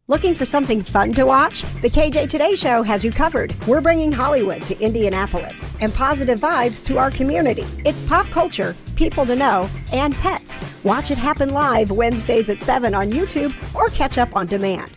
Looking for something fun to watch? The KJ Today Show has you covered. We're bringing Hollywood to Indianapolis and positive vibes to our community. It's pop culture, people to know, and pets. Watch it happen live Wednesdays at 7 on YouTube or catch up on demand.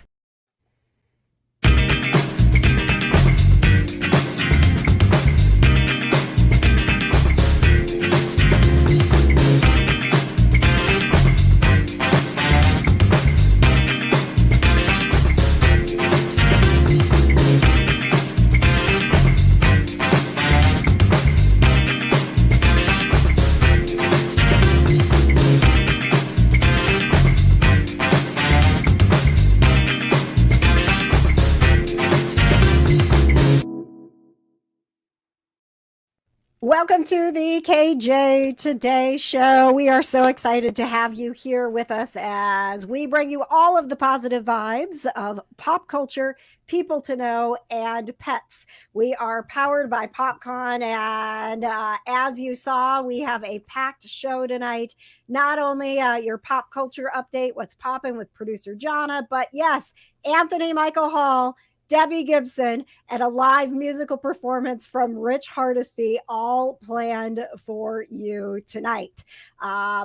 Welcome to the KJ Today Show. We are so excited to have you here with us as we bring you all of the positive vibes of pop culture, people to know, and pets. We are powered by PopCon, and as you saw, we have a packed show tonight. Not only your pop culture update, what's poppin' with producer Johna, but yes, Anthony Michael Hall, Debbie Gibson, and a live musical performance from Rich Hardesty, all planned for you tonight.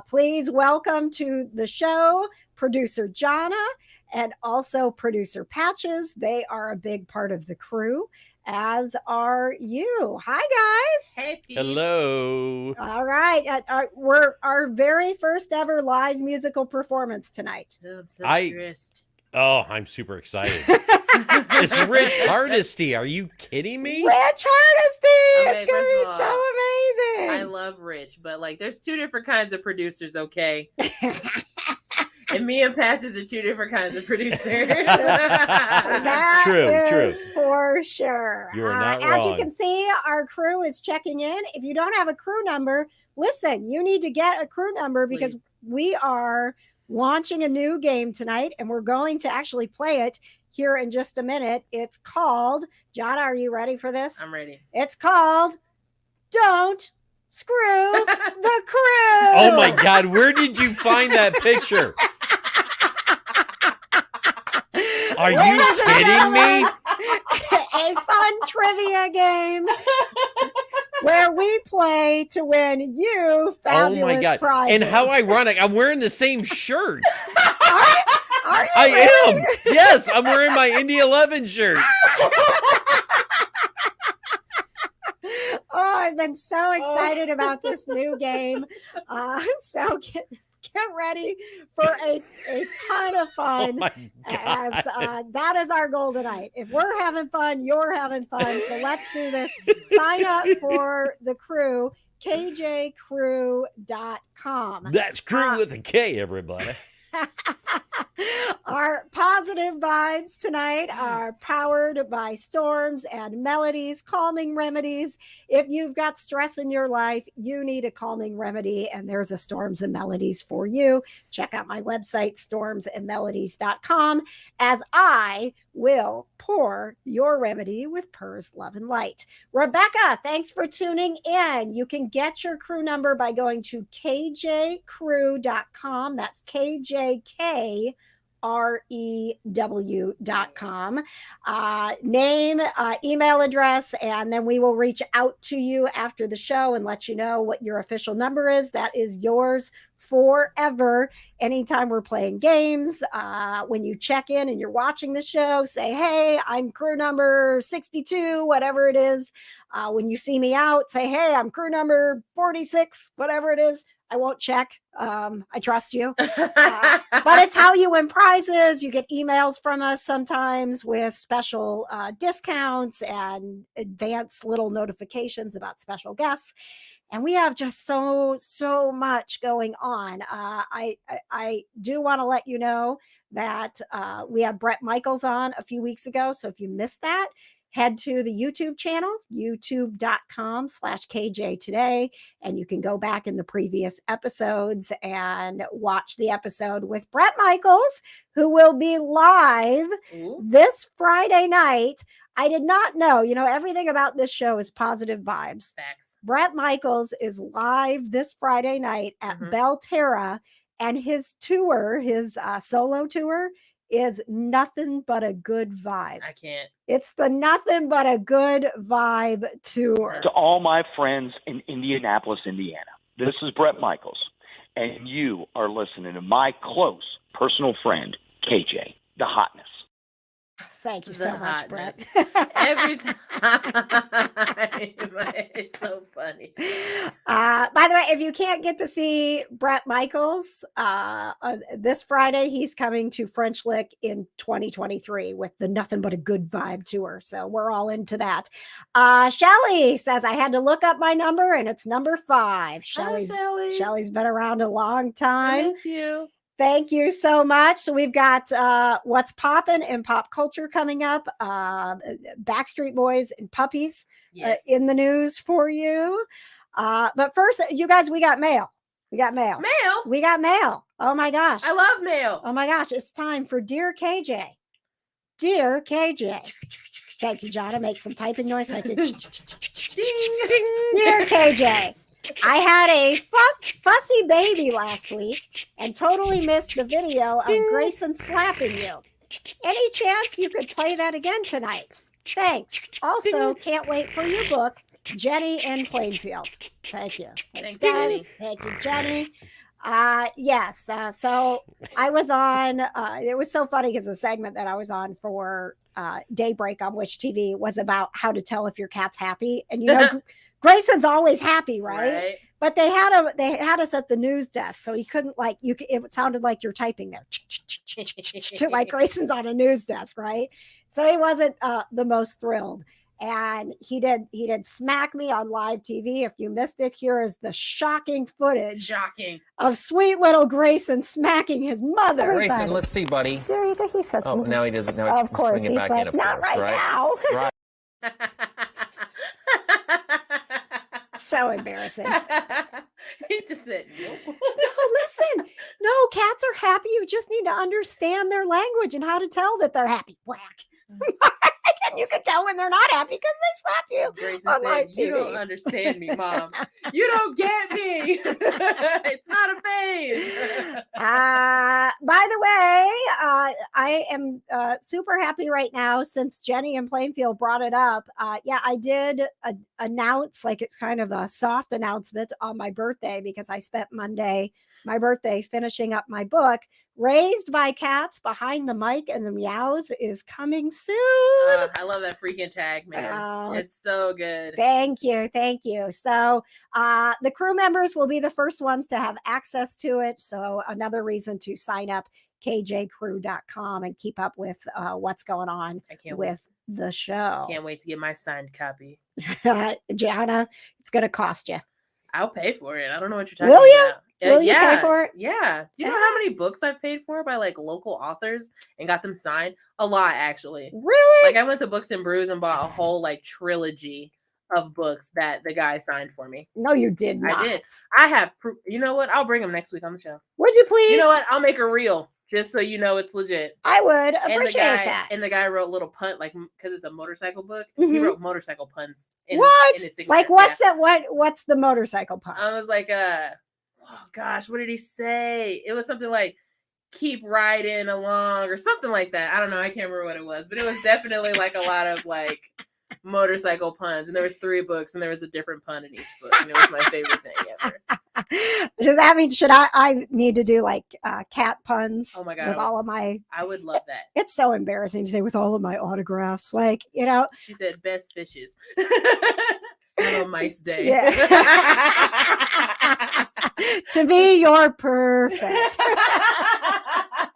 Please welcome to the show producer Johna and also producer Patches. They are a big part of the crew, as are you. Hi, guys. Hey, Pete. Hello. All right. We're our very first ever live musical performance tonight. Oh, I'm so stressed. Oh, I'm super excited. It's Rich Hardesty. Are you kidding me? Rich Hardesty! Okay, It's going to be so amazing. I love Rich, but like there's two different kinds of producers, okay? And me and Patches are two different kinds of producers. That is true. For sure. You are not wrong. As you can see, our crew is checking in. If you don't have a crew number, listen, you need to get a crew number because we are launching a new game tonight, and we're going to actually play it here in just a minute. It's called, John, are you ready for this? I'm ready. It's called Don't Screw the Crew. Oh my God, where did you find that picture? Are you kidding me? A fun trivia game where we play to win you fabulous Oh my God. prizes. And how ironic. I'm wearing the same shirt. Are you I really? am. Yes, I'm wearing my Indy 11 shirt. Oh, I've been so excited about this new game. So get ready for a ton of fun. Oh my God. As that is our goal tonight. If we're having fun, you're having fun. So let's do this. Sign up for the crew, kjcrew.com. That's crew with a K, everybody. Our positive vibes tonight are powered by Storms and Melodies, calming remedies. If you've got stress in your life, you need a calming remedy, and there's a Storms and Melodies for you. Check out my website, stormsandmelodies.com, as I will pour your remedy with Purr's Love and Light. Rebecca, thanks for tuning in. You can get your crew number by going to kjcrew.com. That's KJKREW.com. Name, email address, and then we will reach out to you after the show and let you know what your official number is. That is yours forever. Anytime we're playing games, when you check in and you're watching the show, say, hey, I'm crew number 62, whatever it is. When you see me out, say, hey, I'm crew number 46, whatever it is. I won't check. I trust you. But it's how you win prizes. You get emails from us sometimes with special discounts and advanced little notifications about special guests. And we have just so much going on. I do want to let you know that we had Brett Michaels on a few weeks ago. So if you missed that, head to the YouTube channel, youtube.com/KJ Today, and you can go back in the previous episodes and watch the episode with Brett Michaels, who will be live this Friday night. I did not know, everything about this show is positive vibes. Facts. Brett Michaels is live this Friday night at Belterra, and his tour, his solo tour, is Nothing But a Good Vibe. I can't. It's the Nothing But a Good Vibe tour. To all my friends in Indianapolis, Indiana, this is Brett Michaels, and you are listening to my close personal friend, KJ, the hotness. Thank you so The much, Brett. hotness. Every time. It's so funny. By the way, if you can't get to see Brett Michaels this Friday, he's coming to French Lick in 2023 with the Nothing But a Good Vibe tour. So we're all into that. Shelly says, I had to look up my number and it's number 5. Hi, Shelly. Shelly's been around a long I time. miss you. Thank you so much. So we've got What's Poppin' in pop culture coming up. Backstreet Boys and Puppies Yes. in the news for you. But first, you guys, we got mail. We got mail. Mail. We got mail. Oh my gosh. I love mail. Oh my gosh. It's time for Dear KJ. Dear KJ. Thank you, Johna. Make some typing noise. Like Ding. Dear KJ. I had a fussy baby last week and totally missed the video of Grayson slapping you. Any chance you could play that again tonight? Thanks. Also, can't wait for your book, Jenny in Plainfield. Thank you. Thanks, Thank you, guys. Jenny. Thank you, Jenny. Yes. So I was on, it was so funny because the segment that I was on for Daybreak on Which TV was about how to tell if your cat's happy. And you know, Grayson's always happy, right? But they had us at the news desk, so he couldn't it sounded like you're typing there, like Grayson's on a news desk, right? So he wasn't the most thrilled, and he did smack me on live TV. If you missed it, here is the shocking footage Shocking. of sweet little Grayson smacking his mother. Grayson, let's see, buddy. There you go. He said, Oh, now he doesn't. Now of course, bring it he's back like, in. Of not course, right now. Right. So embarrassing. He just said, nope. No, listen. No, cats are happy. You just need to understand their language and how to tell that they're happy. Whack. And you can tell when they're not happy because they slap you. Grayson on said, live you TV. don't understand me, Mom. You don't get me. It's not a phase. By the way, I am super happy right now since Jenny in Plainfield brought it up. I did announce, like it's kind of a soft announcement on my birthday because I spent my birthday finishing up my book. Raised by Cats Behind the Mic and the Meows is coming soon. I love that freaking tag, man. Oh, It's so good. Thank you. So the crew members will be the first ones to have access to it. So another reason to sign up kjcrew.com and keep up with what's going on I can't with the show. Can't wait to get my signed copy. Johna, it's going to cost you. I'll pay for it. I don't know what you're talking Will you? about. Will you pay for it? Yeah. Do you know how many books I've paid for by like local authors and got them signed? A lot, actually. Really? Like I went to Books and Brews and bought a whole like trilogy of books that the guy signed for me. No, you did not. I did. I have proof. You know what? I'll bring them next week on the show. Would you please? You know what? I'll make a reel just so you know it's legit. I would And appreciate that. And the guy wrote little pun, like because it's a motorcycle book. He Mhm. wrote motorcycle puns. What? In his signature. Like what's Yeah. that? What's the motorcycle pun? I was like, oh gosh, what did he say? It was something like keep riding along or something like that. I don't know. I can't remember what it was, but it was definitely like a lot of like motorcycle puns. And there was 3 books and there was a different pun in each book. And it was my favorite thing ever. Does that mean should I need to do like cat puns? Oh my God. With all of my, I would love that. it's so embarrassing to say with all of my autographs, like, you know. She said best fishes. Have a nice day. Yeah. To me, you're perfect.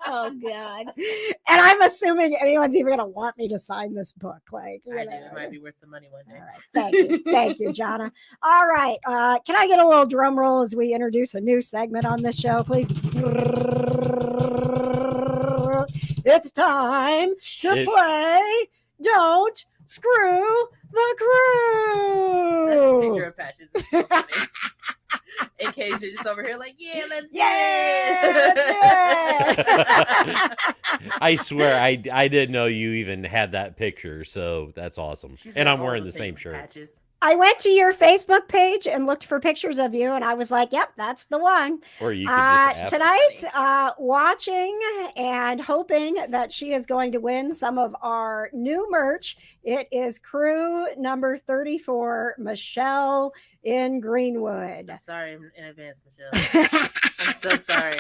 Oh God. And I'm assuming anyone's even gonna want me to sign this book. Like, you I do. know. It might be worth some money one day. All right. Thank you, Johna. All right. Can I get a little drum roll as we introduce a new segment on this show, please? It's time to play Don't Screw the That picture Crew. of Patches is so funny. In case you're just over here like, yeah, let's do Yeah, it. I swear, I didn't know you even had that picture, so that's awesome. She's And got I'm all wearing the the same favorite shirt. Patches. I went to your Facebook page and looked for pictures of you, and I was like, "Yep, that's the one." Or you could just ask. Tonight, watching and hoping that she is going to win some of our new merch. It is crew number 34, Michelle in Greenwood. I'm sorry in advance, Michelle. I'm so sorry.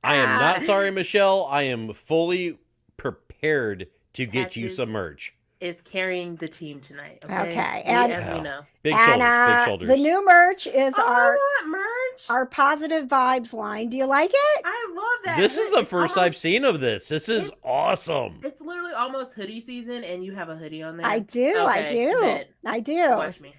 I am not sorry, Michelle. I am fully prepared to get you Patches some merch. Is carrying the team tonight. Okay, and and- as we know, Big And shoulders, big shoulders. the new merch is I want merch. our positive vibes line. Do you like it? I love that. This is the It's first almost- I've seen of this. This is It's- awesome. It's literally almost hoodie season, and you have a hoodie on there. I do. Okay, bet. I do. Watch me.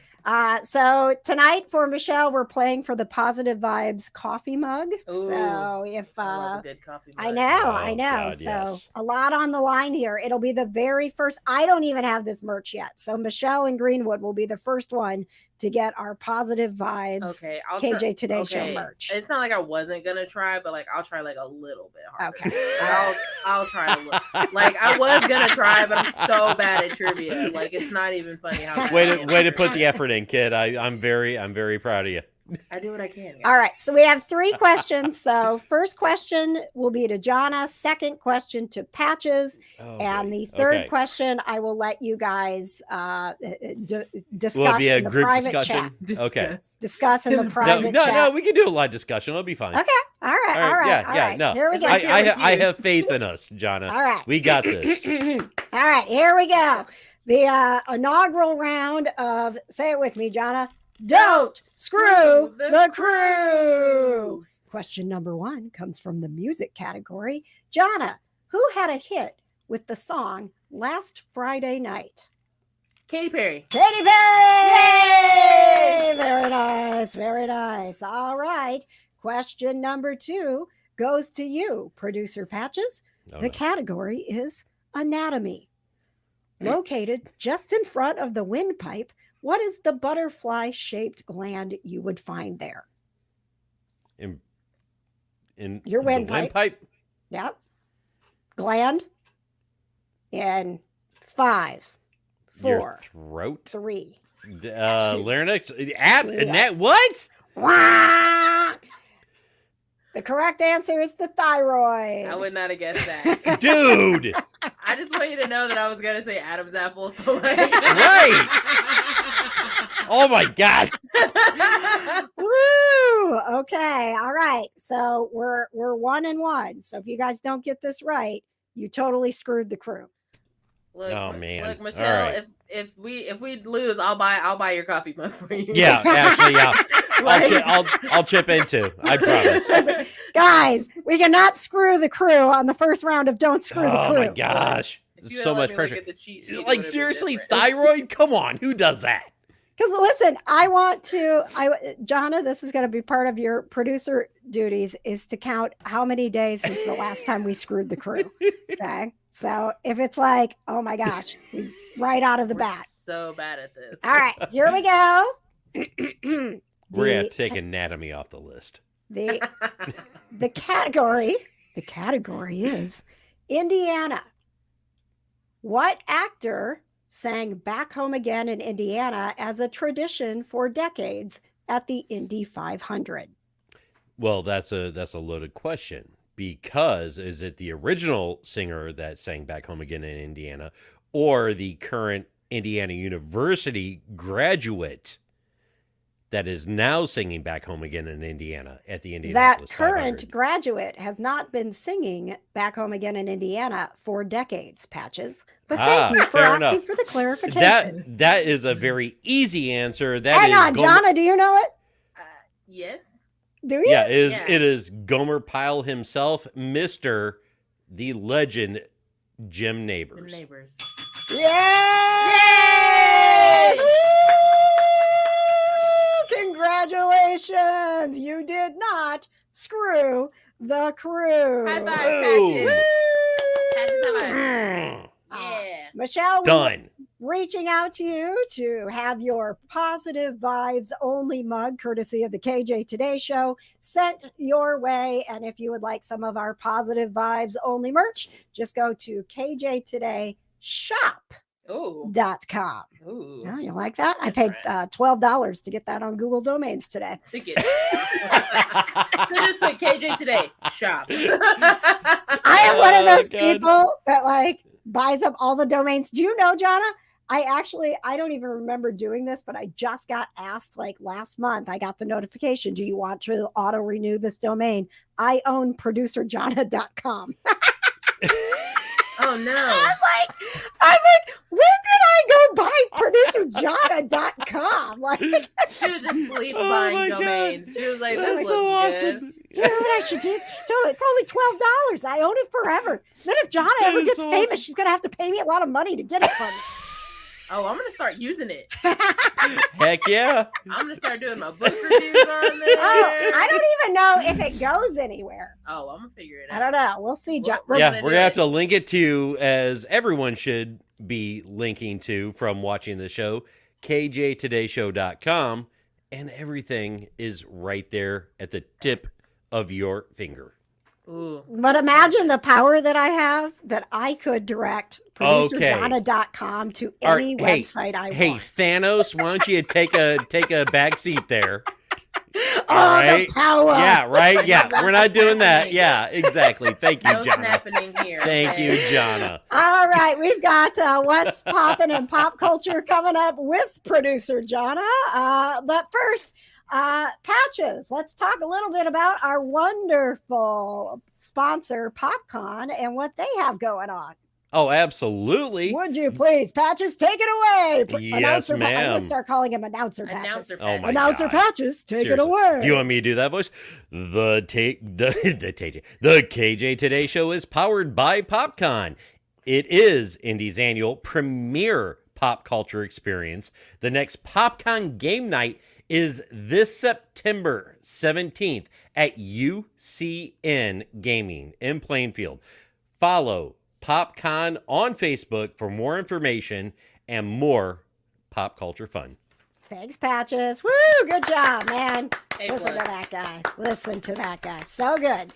So tonight for Michelle, we're playing for the Positive Vibes coffee mug. Ooh, So if I love a good coffee. I mug. know. God, So yes. a lot on the line here. It'll be the very first. I don't even have this merch yet. So Michelle in Greenwood will be the first one to get our Positive Vibes Okay, I'll KJ try, Today Show okay. merch. It's not like I wasn't gonna try, but like I'll try like a little bit harder. Okay. I'll try a little. Like I was gonna try, but I'm so bad at trivia. Like it's not even funny how. bad I Way am to at put trivia. the effort in, kid. I'm very proud of you. I do what I can. Guys. All right. So we have 3 questions. So first question will be to Johna. Second question to Patches. Oh, And boy. the third Okay. question, I will let you guys discuss Will it be a in the group private discussion? chat. Okay. Discuss. Discuss in the No, private No, chat. we can do a live discussion. It'll be fine. Okay. All right. All right, yeah, all yeah, right. no. Here we go. I have faith in us, Johna. All right. We got this. All right. Here we go. The inaugural round of, say it with me, Johna. Don't screw the crew. Question number 1 comes from the music category. Johna, who had a hit with the song Last Friday Night? Katy Perry. Katy Perry! Very nice. Very nice. All right. Question number 2 goes to you, producer Patches. Oh, The no. category is anatomy. Located just in front of the windpipe, what is the butterfly-shaped gland you would find there? In Your the windpipe. windpipe? Yep. Gland. In 5, Your 4, throat? 3. Larynx? Yeah. What? Quack! The correct answer is the thyroid. I would not have guessed that. Dude! I just want you to know that I was gonna say Adam's apple. So like, Right. Oh my God. Woo! Okay, all right. So we're 1-1. So if you guys don't get this right, you totally screwed the crew. Look, Oh, man. Look, All Michelle. right. If we lose, I'll buy your coffee mug for you. Yeah, actually, yeah. Like- I'll chip in too. I promise. Listen, guys, we cannot screw the crew on the first round of Don't Screw the Oh Crew. my gosh. If you So had let much me look pressure. at the cheat sheet, it Like would've been seriously, different. thyroid? Come on, who does that? Because listen, Johna, this is going to be part of your producer duties, is to count how many days since the last time we screwed the crew. Okay. So if it's like, oh my gosh, right out of the We're bat. so bad at this. All right, here we go. We're gonna The- take anatomy off the list. the category is Indiana. What actor sang Back Home Again in Indiana as a tradition for decades at the Indy 500? Well, that's a loaded question because is it the original singer that sang Back Home Again in Indiana or the current Indiana University graduate that is now singing Back Home Again in Indiana at the That Indianapolis current 500? graduate has not been singing Back Home Again in Indiana for decades, Patches. But thank you for fair asking enough. for the clarification. That is a very easy answer. That Hang is on, Gomer- Johna, do you know it? Yes. Do you? Yeah, Yeah. it is Gomer Pyle himself, Mr. the legend Jim The Neighbors. neighbors. Yes! Woo! Congratulations! You did not screw the crew. High five, Woo! Patches. Patches, high five. Mm, Yeah. Michelle, we Done. reaching out to you to have your Positive Vibes Only mug, courtesy of the KJ Today Show, sent your way. And if you would like some of our Positive Vibes Only merch, just go to KJ Today Shop Ooh. .com. Ooh. Oh, you like that? That's I paid different. $12 to get that on Google Domains today. Ticket. So just put KJ today. Shop. I am one of those God. people that like buys up all the domains. Do you know, Johna? I don't even remember doing this, but I just got asked like last month. I got the notification. Do you want to auto renew this domain? I own producerjohna.com. Oh no. I'm like, when did I go buy producerjohna.com? Like, She was just sleep Oh buying my God. domains. She was like, That's this so looks good. awesome. you know what I should do? It's only $12. I own it forever. Then if Johna That ever is gets so famous, awesome. she's gonna have to pay me a lot of money to get it from me. Oh, I'm gonna start using it. Heck yeah. I'm gonna start doing my book reviews on there. Oh, I don't even know if it goes anywhere. Oh, I'm gonna figure it I out. don't know. We'll see. Well, We're Yeah, gonna we're do gonna have it. to link it to, as everyone should be linking to from watching the show, kjtodayshow.com, and everything is right there at the tip of your finger. Ooh. But imagine the power that I have that I could direct producerjohna.com to All right, any hey, website I Hey, want. Thanos, why don't you take a back seat there? Oh, right. the power. Yeah, right? Yeah, No we're not doing that. snapping. Yeah, exactly. Thank you, No Johna. snapping in here. Thank okay? you, Johna. All right, we've got what's popping in pop culture coming up with producer Johna. But first, patches. Let's talk a little bit about our wonderful sponsor, PopCon, and what they have going on. Oh, absolutely. Would you please, Patches, take it away? Yes, Announcer I'm ma'am. going to start calling him Announcer Patches. Announcer Oh my Announcer God. Patches, take Seriously. it away. Do you want me to do that voice? The KJ Today Show is powered by PopCon. It is Indy's annual premier pop culture experience. The next PopCon game night is this September 17th at UCN Gaming in Plainfield. Follow PopCon on Facebook for more information and more pop culture fun. Thanks, Patches. Woo, good job, man. Listen to that guy. Listen to that guy. So good.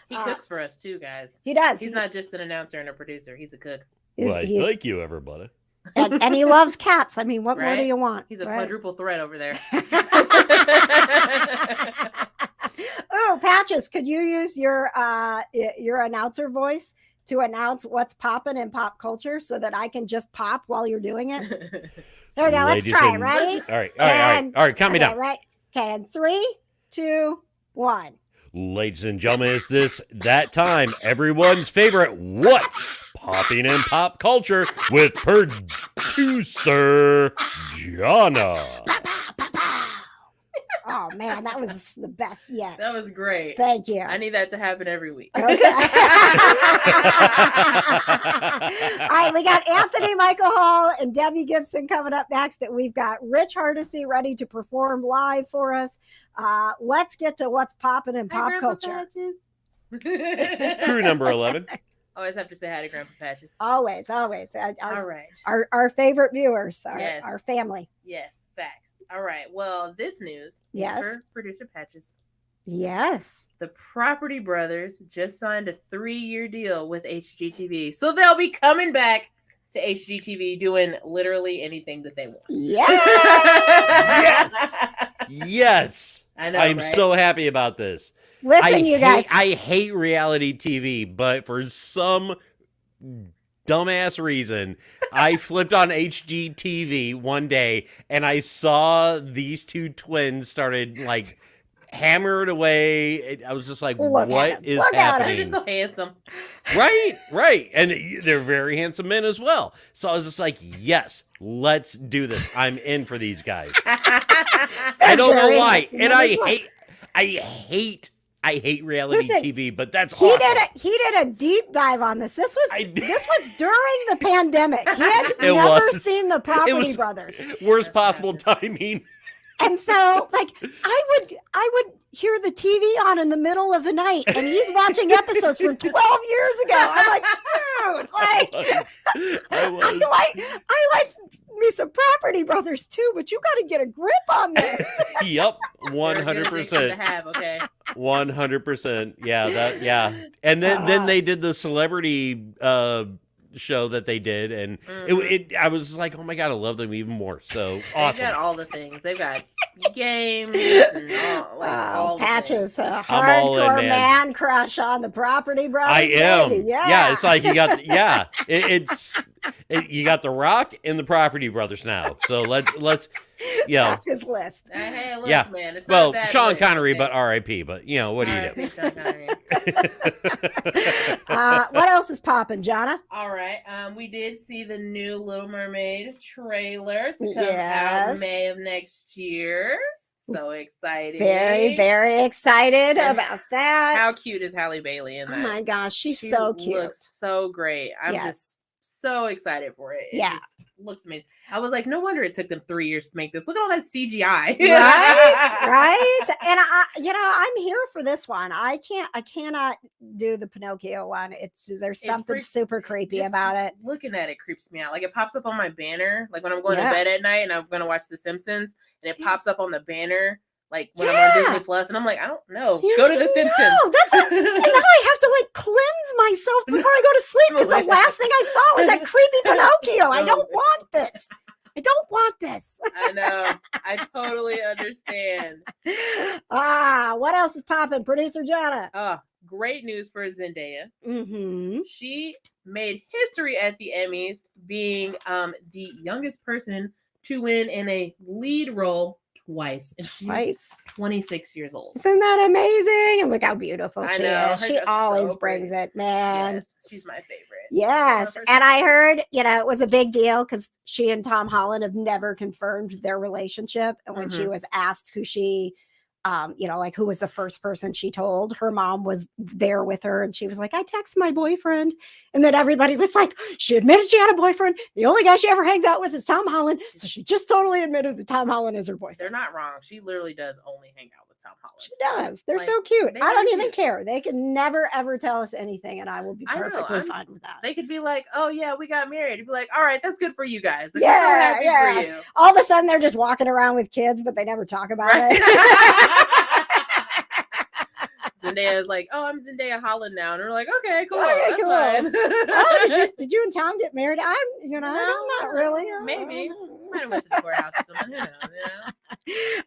He cooks for us too, guys. He does. He's not just an announcer and a producer. He's a cook. Well, He's- thank you, everybody. and he loves cats. I mean, what more do Right? you want? He's a right? quadruple threat over there. Oh, Patches, could you use your announcer voice to announce what's popping in pop culture so that I can just pop while you're doing it? There we go. Let's Ladies try it. and- Ready? All right, calm me Okay, down. Right. Okay, and 3, 2, 1. Ladies and gentlemen, it's that time. Everyone's favorite What's Popping in Pop Culture with producer Johna. Oh man, that was the best yet. That was great. Thank you. I need that to happen every week. Okay. All right, we got Anthony Michael Hall and Debbie Gibson coming up next, and we've got Rich Hardesty ready to perform live for us. Let's get to what's popping in Hi, pop Grandpa culture. Patches. Crew number 11. Always have to say hi to Grandpa Patches. Always. All Our, right. our favorite viewers, Yes. our family. Yes, facts. All right. Well, this news Yes. is for producer Patches. Yes. The Property Brothers just signed a 3-year deal with HGTV. So they'll be coming back to HGTV doing literally anything that they want. Yes. Yes. I know, I'm right? so happy about this. Listen, you guys. I hate reality TV, but for some dumbass reason, I flipped on HGTV one day and I saw these two twins started like hammered away. I was just like, Look at what him. is Look at him. They're happening? just so handsome. Right. And they're very handsome men as well. So I was just like, yes, let's do this. I'm in for these guys. I don't know very why. handsome And men I as well. hate reality Listen, TV, but that's He awesome. did a deep dive on this. This I was did. during the pandemic. He had It never was. seen the Property was- Brothers. Worst possible timing. And so like I would hear the TV on in the middle of the night and he's watching episodes from 12 years ago. I'm like, dude, like I was. I like me some Property Brothers too, but you got to get a grip on this. Yep, They're a good addiction to 100%. have, okay? 100%. Yeah, and then they did the celebrity show that they did, and I was like, oh my god, I love them even more. So awesome. They've got all the things. They've got games and all Patches, a I'm all in, hardcore man. man crush on the Property Brothers. I am. Baby. Yeah, it's like you got you got the Rock and the Property Brothers now. So let's That's his list. Hey, look, yeah. man. It's Well, not a bad Sean list, Connery, okay? but R.I.P. But what do you do? R.I.P. Sean Connery. What else is popping, Johna? All right. We did see the new Little Mermaid trailer to come Yes. out May of next year. So exciting. Very, very excited And about that. How cute is Halle Bailey in Oh that? my gosh, she's She so cute. looks so great. I'm Yes. just so excited for it. It Yeah. just looks amazing. I was like, no wonder it took them 3 years to make this. Look at all that CGI. right. And I'm here for this one. I cannot do the Pinocchio one. There's It something freaks- super creepy just about it. Looking at it creeps me out. Like it pops up on my banner, like when I'm going Yeah. to bed at night and I'm going to watch The Simpsons, and it pops up on the banner, like when I'm on Disney Plus, and I'm like, I don't know. Go to The Simpsons. No, and now I have to like cleanse myself before I go to sleep because the last thing I saw was that creepy Pinocchio. I don't want this. I don't want this. I know. I totally understand. What else is popping, producer Johna? Oh, great news for Zendaya. Mm-hmm. She made history at the Emmys, being the youngest person to win in a lead role twice. And she's Twice. 26 years old. Isn't that amazing? And look how beautiful I she know, is. her She dress is always so brings pretty. it, man. Yes, she's my favorite. Yes. Love her And so I much. heard, it was a big deal because she and Tom Holland have never confirmed their relationship. And when she was asked who she, who was the first person she told, her mom was there with her. And she was like, I text my boyfriend. And then everybody was like, she admitted she had a boyfriend. The only guy she ever hangs out with is Tom Holland. So she just totally admitted that Tom Holland is her boyfriend. They're not wrong. She literally does only hang out with Tom Holland. She does. They're Like, so cute. they I don't are even cute. care. They can never ever tell us anything, and I will be I know, perfectly I'm- fine with that. They could be like, oh yeah, we got married. You'd be like, all right, that's good for you guys. Like, Yeah, I'm so happy yeah. for you. All of a sudden, they're just walking around with kids, but they never talk about Right. it. Zendaya's like, oh, I'm Zendaya Holland now. And we're like, okay, cool. Okay, That's cool. fine. Oh, did you and Tom get married? I don't No, not really. maybe. Might have went to the courthouse or something. Who knows?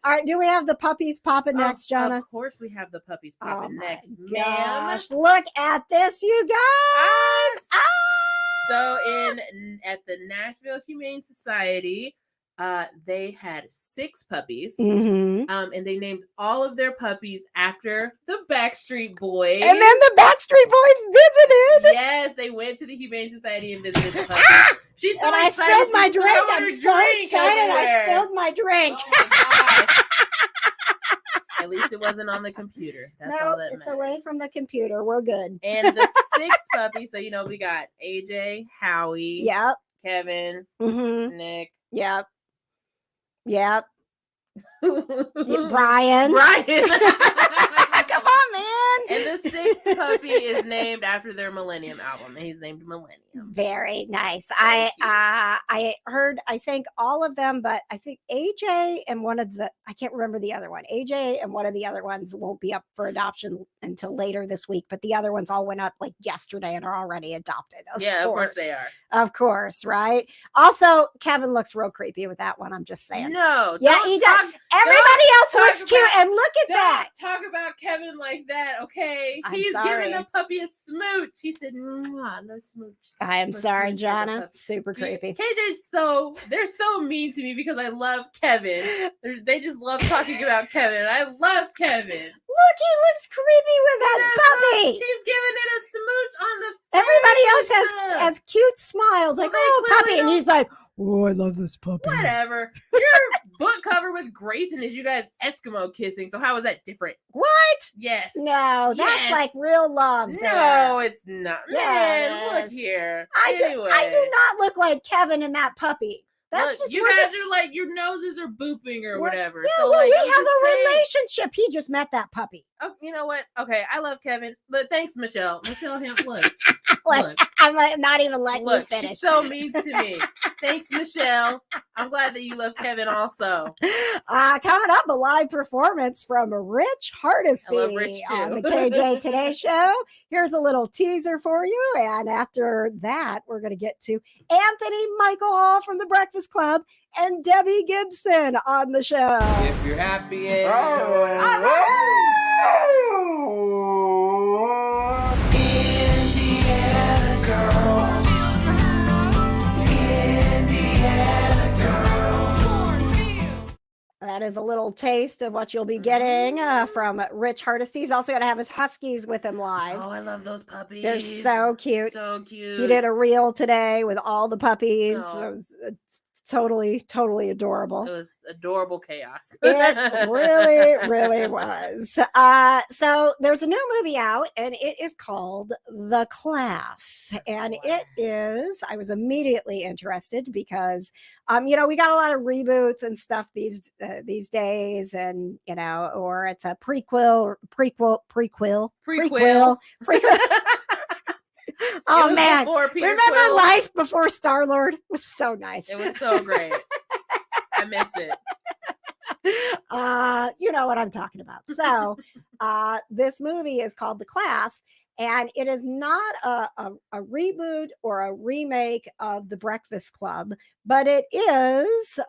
All right, do we have the puppies popping next, Johna? Of course, we have the puppies Oh popping my next, ma'am. gosh, look at this, you guys. Ah! So at the Nashville Humane Society, they had 6 puppies. Mhm. And they named all of their puppies after the Backstreet Boys. And then the Backstreet Boys visited. Yes, they went to the Humane Society and visited the puppies. She's so And I excited. spilled my She's drink. throwing I'm her so drink excited. I everywhere. spilled my drink. Oh my gosh. At least it wasn't on the computer. That's all No, that it's matters. away from the computer. We're good. And the 6th puppy, so we got AJ, Howie, Yep. Kevin, Mm-hmm. Nick, Yep. Yep. Brian. Brian. Come on, man. And the 6th puppy is named after their Millennium album, and he's named Millennium. Very nice. So I heard, I think all of them, but I think AJ and I can't remember the other one. AJ and one of the other ones won't be up for adoption until later this week, but the other ones all went up like yesterday and are already adopted. Of course they are. Of course, right? Also, Kevin looks real creepy with that one. I'm just saying. No, Yeah, don't he talk, does. Everybody else talk looks cute, about- and look at Don't that. talk about Kevin like that, okay? I'm He's sorry. giving the puppy a smooch. He said, "Mwah, no smooch." I am Let's sorry, smooch for the Johna. puppy. Super creepy. KJ's they're so mean to me because I love Kevin. They just love talking about Kevin. I love Kevin. Look, he looks creepy with that puppy. He's giving it a smooch on the Everybody else face. has cute smiles, Well, like, they oh, clearly puppy. And don't- he's like, oh, I love this puppy. Whatever. Your book cover with Grayson is you guys Eskimo kissing. So how is that different? What? Yes. No, that's Yes. like real love. No, there. it's not. Man, look Yes. here. I do Anyway. not look like Kevin and that puppy. That's Look, just you we're guys just- are like your noses are booping or we're- whatever. Yeah, so well, like we I'm have just a saying. relationship. He just met that puppy. Oh, you know what? Okay, I love Kevin, but thanks, Michelle. Michelle, look, Like, look, I'm like not even letting you look. finish. She's so mean to me. Thanks, Michelle. I'm glad that you love Kevin also. Coming up, a live performance from Rich Hardesty I love Rich, too. on the KJ Today Show. Here's a little teaser for you. And after that, we're going to get to Anthony Michael Hall from The Breakfast Club and Debbie Gibson on the show. If you're happy and Indiana girls. Indiana girls. That is a little taste of what you'll be getting from Rich Hardesty. He's also going to have his huskies with him live. Oh, I love those puppies. They're so cute. So cute. He did a reel today with all the puppies. Oh. It was totally adorable. It was adorable chaos. It really was. So there's a new movie out, and it is called The Class. And it is, I was immediately interested because, we got a lot of reboots and stuff these days, and, or it's a prequel. Oh man, remember Life Before Star-Lord? It was so nice. It was so great. I miss it. You know what I'm talking about. So this movie is called The Class, and it is not a reboot or a remake of The Breakfast Club, but it is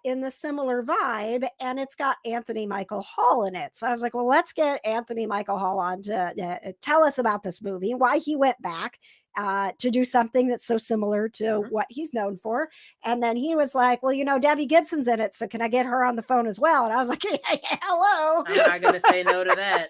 in the similar vibe, and it's got Anthony Michael Hall in it. So I was like, well, let's get Anthony Michael Hall on to tell us about this movie, why he went back to do something that's so similar to what he's known for. And then he was like, well, Debbie Gibson's in it, so can I get her on the phone as well? And I was like, hello. I'm not going to say no to that.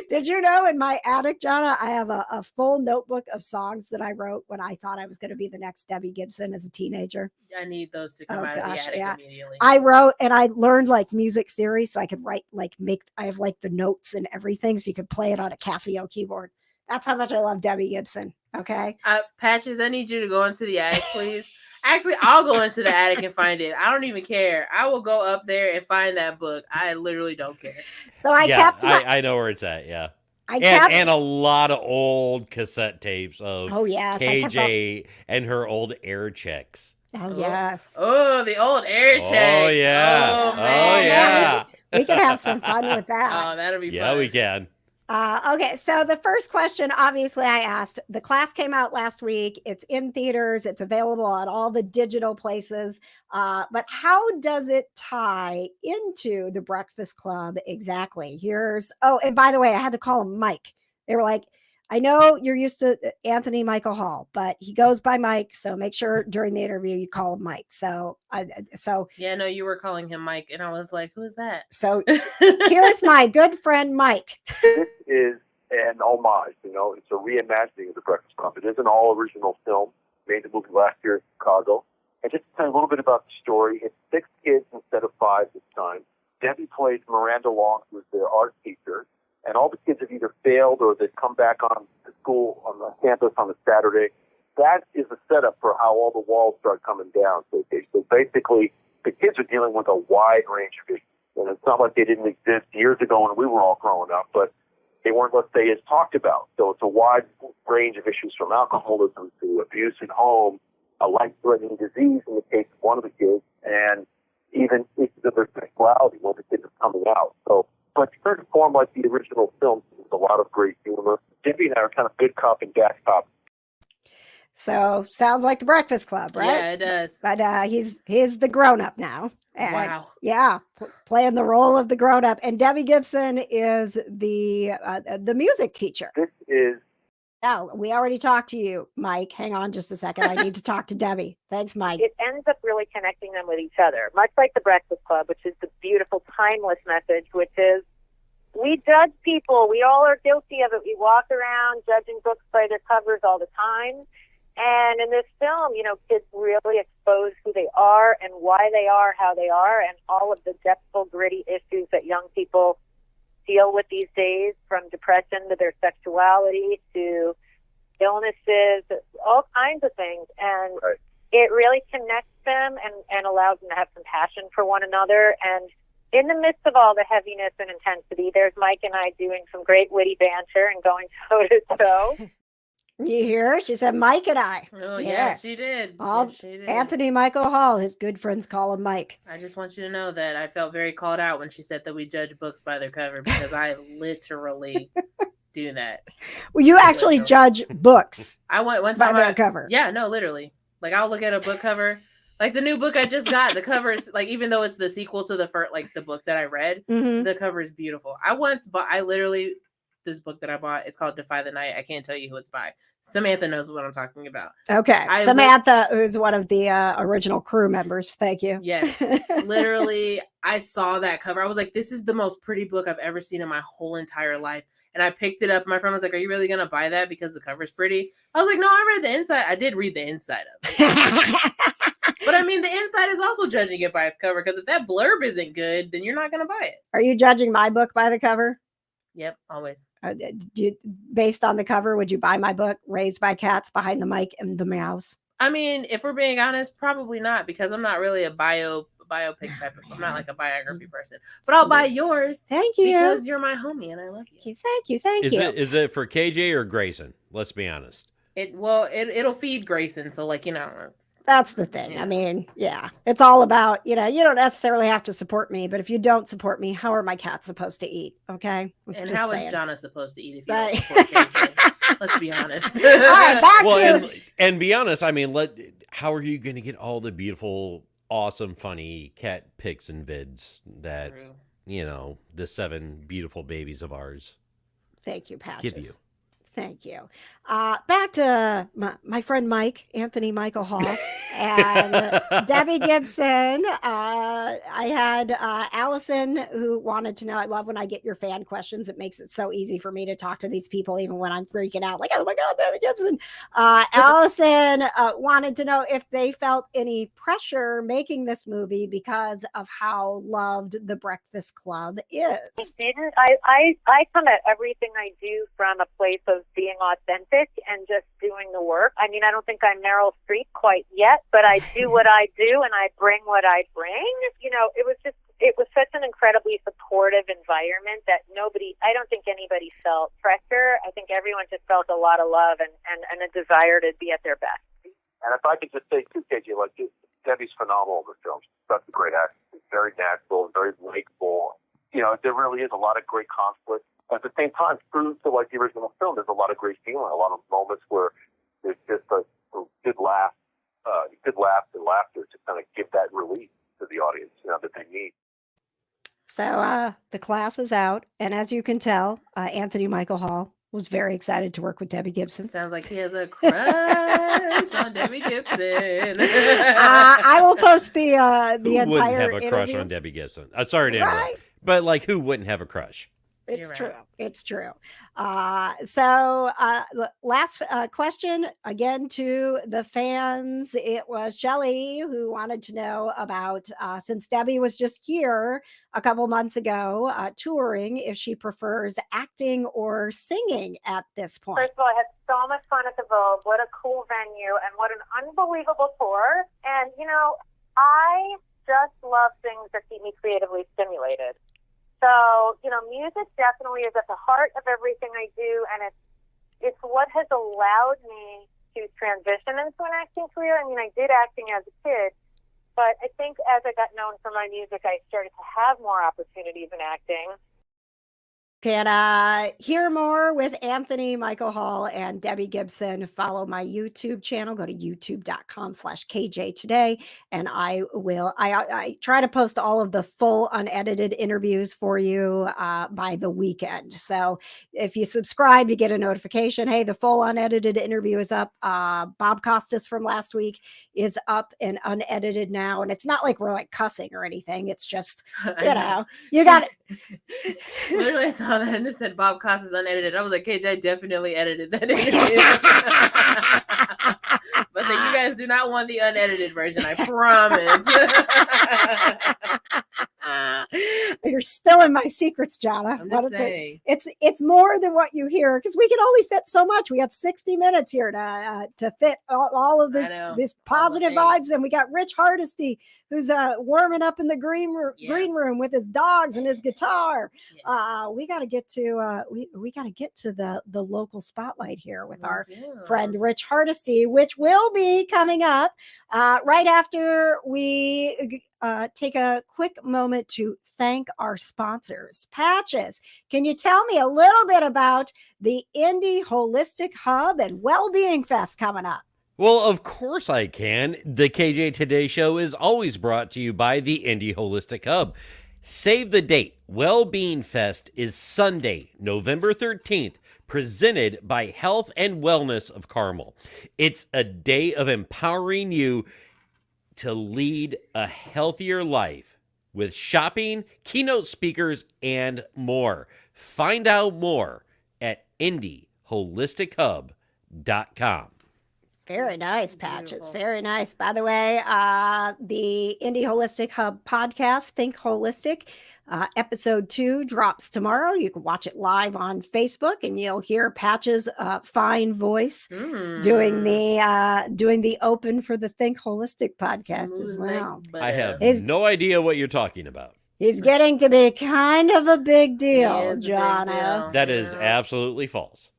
Did you know in my attic, Johna, I have a full notebook of songs that I wrote when I thought I was going to be the next Debbie Gibson as a teenager? I need those to come out of the attic immediately. I wrote, and I learned music theory, so I could write, I have the notes and everything, so you could play it on a Casio keyboard. That's how much I love Debbie Gibson. Okay. Patches, I need you to go into the attic, please. Actually, I'll go into the attic and find it. I don't even care. I will go up there and find that book. I literally don't care. So I kept. I know where it's at. Yeah. And a lot of old cassette tapes of KJ and her old air checks. Oh, yes. Oh, the old air checks. Oh, yeah. Oh, man. Yeah. We can have some fun with that. Oh, that'll be fun. Yeah, we can. Okay, so the first question, obviously, I asked. The Class came out last week. It's in theaters. It's available at all the digital places. But how does it tie into The Breakfast Club exactly? And by the way, I had to call him Mike. They were like, I know you're used to Anthony Michael Hall, but he goes by Mike. So make sure during the interview you call him Mike. Yeah, no, you were calling him Mike, and I was like, who is that? So here's my good friend Mike. This is an homage. It's a reimagining of The Breakfast Club. It is an all-original film. Made the movie last year in Chicago. And just to tell you a little bit about the story, it's 6 kids instead of 5 this time. Debbie plays Miranda Long, who's their art teacher. And all the kids have either failed or they've come back on the school, on the campus on a Saturday. That is the setup for how all the walls start coming down. So basically, the kids are dealing with a wide range of issues. And it's not like they didn't exist years ago when we were all growing up, but they weren't, let's say, as talked about. So it's a wide range of issues from alcoholism to abuse at home, a life-threatening disease in the case of one of the kids, and even issues of their sexuality when the kids are coming out. But trying to form like the original film with a lot of great humor. Debbie and I are kind of good cop and bad cop. So sounds like The Breakfast Club, right? Yeah, it does. But he's the grown-up now. And, wow. Yeah, playing the role of the grown-up. And Debbie Gibson is the music teacher. This is... Oh, we already talked to you, Mike. Hang on just a second. I need to talk to Debbie. Thanks, Mike. It ends up really connecting them with each other, much like The Breakfast Club, which is the beautiful, timeless message, which is we judge people. We all are guilty of it. We walk around judging books by their covers all the time. And in this film, kids really expose who they are and why they are how they are, and all of the depthful, gritty issues that young people deal with these days, from depression to their sexuality to illnesses, all kinds of things. And it really connects them and allows them to have compassion for one another. And in the midst of all the heaviness and intensity, there's Mike and I doing some great witty banter and going toe to toe. You hear? She said Mike and I. Oh yeah, she did. All Yes, she did. Anthony Michael Hall, his good friends call him Mike. I just want you to know that I felt very called out when she said that we judge books by their cover, because I literally do that. Well, you actually judge books I went one by time their cover. Yeah, no, literally. Like, I'll look at a book cover, like the new book I just got. The cover is like, even though it's the sequel to the first, like the book that I read, Mhm. the cover is beautiful. This book that I bought, it's called Defy the Night. I can't tell you who it's by. Samantha knows what I'm talking about. Okay. Samantha, who's one of the original crew members. Thank you. Yes. Literally, I saw that cover. I was like, this is the most pretty book I've ever seen in my whole entire life. And I picked it up. My friend was like, are you really going to buy that because the cover's pretty? I was like, no, I read the inside. I did read the inside of it. But I mean, the inside is also judging it by its cover, because if that blurb isn't good, then you're not going to buy it. Are you judging my book by the cover? Yep, always. Based on the cover, would you buy my book, Raised by Cats, Behind the Mic and the Mouse? I mean, if we're being honest, probably not, because I'm not really a biopic type of. I'm not like a biography person. But I'll buy yours. Thank you. Because you're my homie and I love you. Thank you. Thank you. Is it for KJ or Grayson? Let's be honest. It'll feed Grayson. So, like, you know. That's the thing. I mean, yeah, it's all about, you don't necessarily have to support me, but if you don't support me, how are my cats supposed to eat? Okay. And how is Johna supposed to eat if you Right. don't support KJ? Let's be honest. All right, back and be honest. I mean, how are you going to get all the beautiful, awesome, funny cat pics and vids that the 7 beautiful babies of ours? Thank you, Patches. Give you. Thank you. Back to my friend Mike, Anthony Michael Hall, and Debbie Gibson. I had Allison, who wanted to know. I love when I get your fan questions. It makes it so easy for me to talk to these people, even when I'm freaking out. Like, oh my God, Debbie Gibson. Allison wanted to know if they felt any pressure making this movie because of how loved The Breakfast Club is. I didn't. I come at everything I do from a place of being authentic and just doing the work. I mean, I don't think I'm Meryl Streep quite yet, but I do what I do and I bring what I bring. It was such an incredibly supportive environment that I don't think anybody felt pressure. I think everyone just felt a lot of love and a desire to be at their best. And if I could just say too, KJ, like, Debbie's phenomenal in the film. She's such a great actress. She's very natural, very likable. There really is a lot of great conflict. At the same time, true to like the original film, there's a lot of great feeling, a lot of moments where there's just a good laugh, and laughter to kind of give that relief to the audience, that they need. So the class is out, and as you can tell, Anthony Michael Hall was very excited to work with Debbie Gibson. Sounds like he has a crush on Debbie Gibson. I will post the entire Who wouldn't have a crush interview. on Debbie Gibson? Sorry to interrupt, Right. but like, who wouldn't have a crush? It's You're true. right. It's true. So last question again to the fans. It was Shelley who wanted to know about, since Debbie was just here a couple months ago touring, if she prefers acting or singing at this point. First of all, I had so much fun at the Vogue. What a cool venue and what an unbelievable tour. And, I just love things that keep me creatively stimulated. So, music definitely is at the heart of everything I do, and it's what has allowed me to transition into an acting career. I mean, I did acting as a kid, but I think as I got known for my music, I started to have more opportunities in acting. Can hear more with Anthony Michael Hall and Debbie Gibson, follow my YouTube channel. Go to youtube.com/KJ today. And I try to post all of the full unedited interviews for you by the weekend. So if you subscribe, you get a notification. Hey, the full unedited interview is up. Bob Costas from last week is up and unedited now. And it's not like we're like cussing or anything. It's just, you got it. Literally, I saw that and it said Bob Costas unedited. I was like, KJ definitely edited that interview. But you guys do not want the unedited version, I promise. You're spilling my secrets, Johna. I'm What just is it? saying. It's more than what you hear because we can only fit so much. We got 60 minutes here to fit all of I know. this All the positive things. vibes, and we got Rich Hardesty who's warming up in the green room with his dogs and his guitar. Yeah. We got to get to we got to get to the local spotlight here with We our do. friend Rich Hardesty, which will be coming up right after we take a quick moment to thank our sponsors. Patches, can you tell me a little bit about the Indy Holistic Hub and Wellbeing Fest coming up? Well, of course I can. The KJ Today Show is always brought to you by the Indy Holistic Hub. Save the date. Wellbeing Fest is Sunday, November 13th, presented by Health and Wellness of Carmel. It's a day of empowering you to lead a healthier life with shopping, keynote speakers, and more. Find out more at indyholistichub.com. Very nice, Patches. Beautiful. Very nice. By the way, the Indy Holistic Hub podcast, Think Holistic, episode 2 drops tomorrow. You can watch it live on Facebook, and you'll hear Patches' fine voice doing the open for the Think Holistic podcast as Smooth like well. butter. I have His- no idea what you're talking about. He's getting to be kind of a big He deal, is a big Johna. deal. That is Yeah. absolutely false.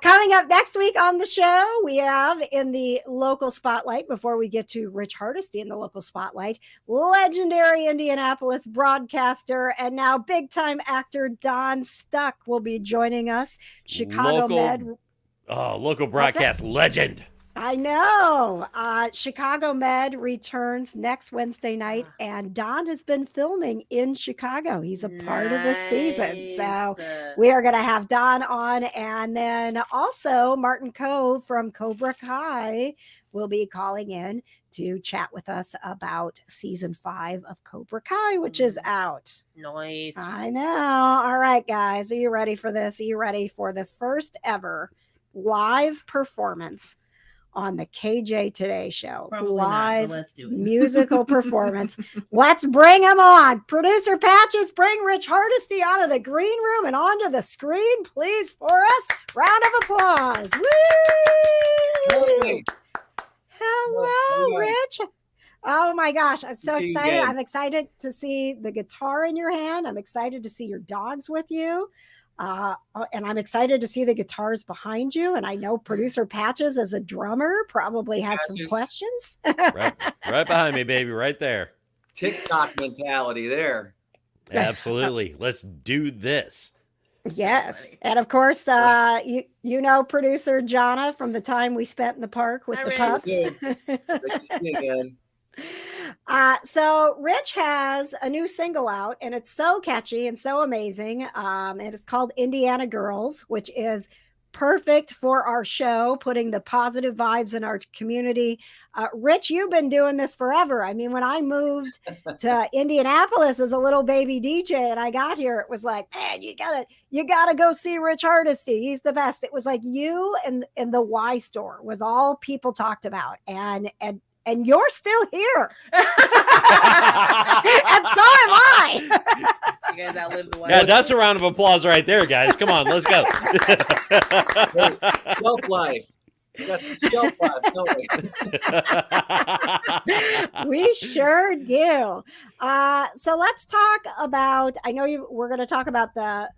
Coming up next week on the show, we have in the local spotlight, before we get to Rich Hardesty in the local spotlight, legendary Indianapolis broadcaster and now big time actor Don Stuck will be joining us. Chicago Med. Local broadcast legend. I know. Chicago Med returns next Wednesday night, and Don has been filming in Chicago. He's a part of the season. So Nice. we are going to have Don on. And then also Martin Cove from Cobra Kai will be calling in to chat with us about season 5 of Cobra Kai, which is out. Nice. I know. All right, guys. Are you ready for this? Are you ready for the first ever live performance on the KJ Today Show? Probably not, Live but let's do it. musical performance. Let's bring him on. Producer Patches, bring Rich Hardesty out of the green room and onto the screen, please, for us. Round of applause. Woo! Hey. Hello, Rich. Oh my gosh, I'm so See you excited. again. I'm excited to see the guitar in your hand. I'm excited to see your dogs with you. And I'm excited to see the guitars behind you. And I know producer Patches, as a drummer, probably has some Patches. questions. Right behind me, baby, right there. TikTok mentality there. Absolutely. Let's do this. Yes. And of course, you know producer Johna from the time we spent in the park with Hi, the Rich. pups. Good to see you again. So Rich has a new single out, and it's so catchy and so amazing. And it's called Indiana Girls, which is perfect for our show, putting the positive vibes in our community. Rich, you've been doing this forever. I mean, when I moved to Indianapolis as a little baby DJ and I got here, it was like, man, you gotta go see Rich Hardesty. He's the best. It was like you and the Y Store was all people talked about. And you're still here. And so am I. You guys outlived the wife. Yeah, that's a round of applause right there, guys. Come on, let's go. Shelf life. We got some shelf life, don't we? We sure do. So let's talk about, I know we're going to talk about the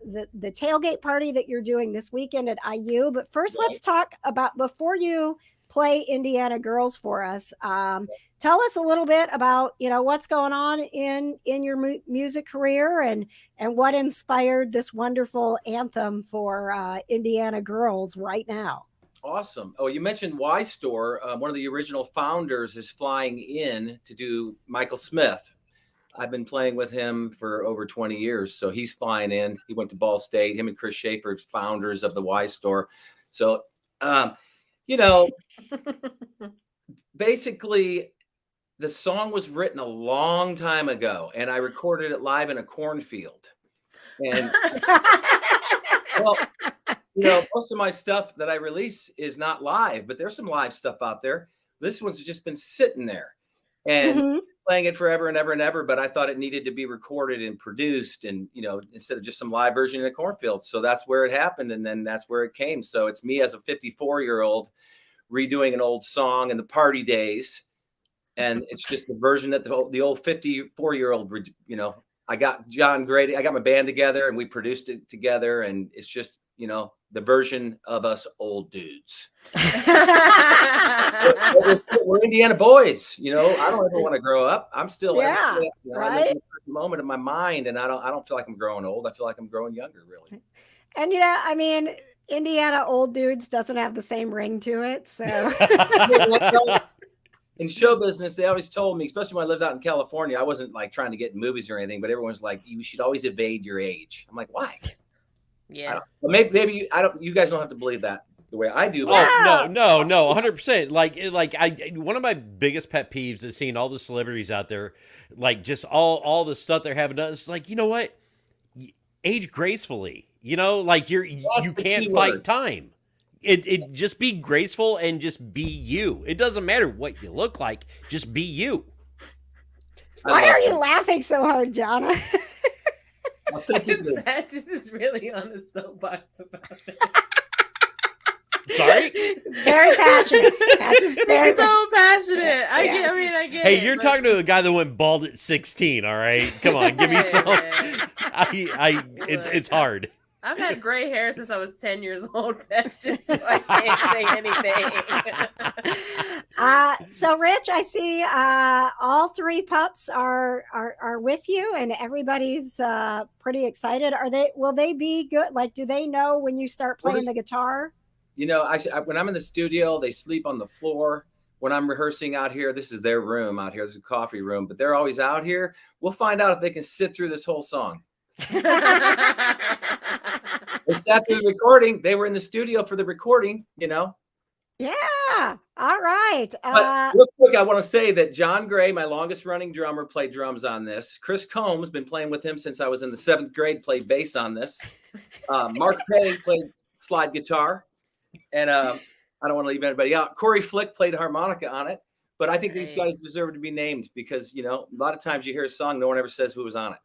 tailgate party that you're doing this weekend at IU, but first let's talk about, before you play Indiana Girls for us, tell us a little bit about, what's going on in your music career and what inspired this wonderful anthem for Indiana Girls right now. Awesome. Oh, you mentioned Y Store. One of the original founders is flying in to do Michael Smith. I've been playing with him for over 20 years. So he's flying in. He went to Ball State. Him and Chris Schaefer, founders of the Y Store. So, basically, the song was written a long time ago, and I recorded it live in a cornfield. And well, most of my stuff that I release is not live, but there's some live stuff out there. This one's just been sitting there and Mhm. playing it forever and ever and ever. But I thought it needed to be recorded and produced, and instead of just some live version in a cornfield. So that's where it happened, and then that's where it came. So it's me as a 54-year-old redoing an old song in the party days, and it's just the version that the old 54-year-old, I got John Grady, I got my band together, and we produced it together, and it's just the version of us old dudes. We're Indiana boys, I don't ever want to grow up. I'm still Yeah, I live right? in a moment in my mind, and I don't feel like I'm growing old. I feel like I'm growing younger, really. And Indiana old dudes doesn't have the same ring to it. So In show business, they always told me, especially when I lived out in California, I wasn't like trying to get in movies or anything, but everyone's like, you should always evade your age. I'm like, why? Yeah. Maybe you guys don't have to believe that the way I do. Oh, no, 100%. Like one of my biggest pet peeves is seeing all the celebrities out there, like just all the stuff they're having done. It's like, you know what? Age gracefully. Like you can't fight time. It just be graceful and just be you. It doesn't matter what you look like. Just be you. why are you laughing so hard, Johna? Patches is really on the soapbox about it. Sorry? Very passionate. Patches is very So passionate. I Yes. get Hey, it. you're talking to a guy that went bald at 16, all right? Come on, give me some. It's hard. I've had gray hair since I was 10 years old, Patches, so I can't say anything. So Rich, I see all three pups are with you, and everybody's pretty excited. Will they be good? Like, do they know when you start playing the guitar? When I'm in the studio, they sleep on the floor. When I'm rehearsing out here, this is their room out here. This is a coffee room, but they're always out here. We'll find out if they can sit through this whole song. They sat through the recording. They were in the studio for the recording, Yeah. All right. But real quick, I want to say that John Gray, my longest running drummer, played drums on this. Chris Combs, been playing with him since I was in the 7th grade, played bass on this. Mark Pay played slide guitar. And I don't want to leave anybody out. Corey Flick played harmonica on it. But I think these guys deserve to be named because, a lot of times you hear a song, no one ever says who was on it,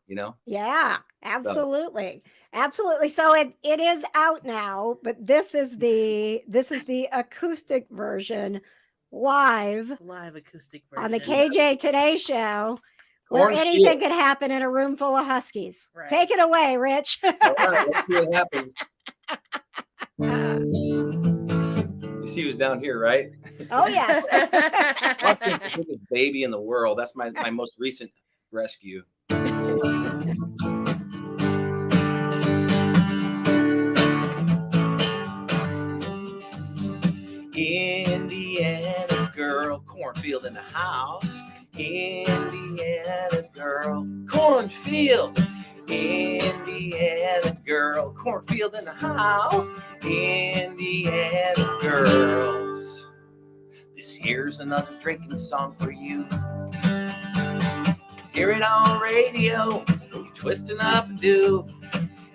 Yeah, absolutely. Absolutely. So it is out now, but this is the acoustic version live acoustic version on the KJ Today Show, where Cornfield. anything could happen in a room full of huskies. Right. Take it away, Rich. All right, let's see what happens. You see who's down here, right? Oh, yes. Watson's the biggest baby in the world. That's my most recent rescue. Indiana girl, cornfield in the house. Indiana girl, cornfield. Indiana girl, cornfield in the house. Indiana girls. This here's another drinking song for you. Hear it on radio, you're twisting up a do.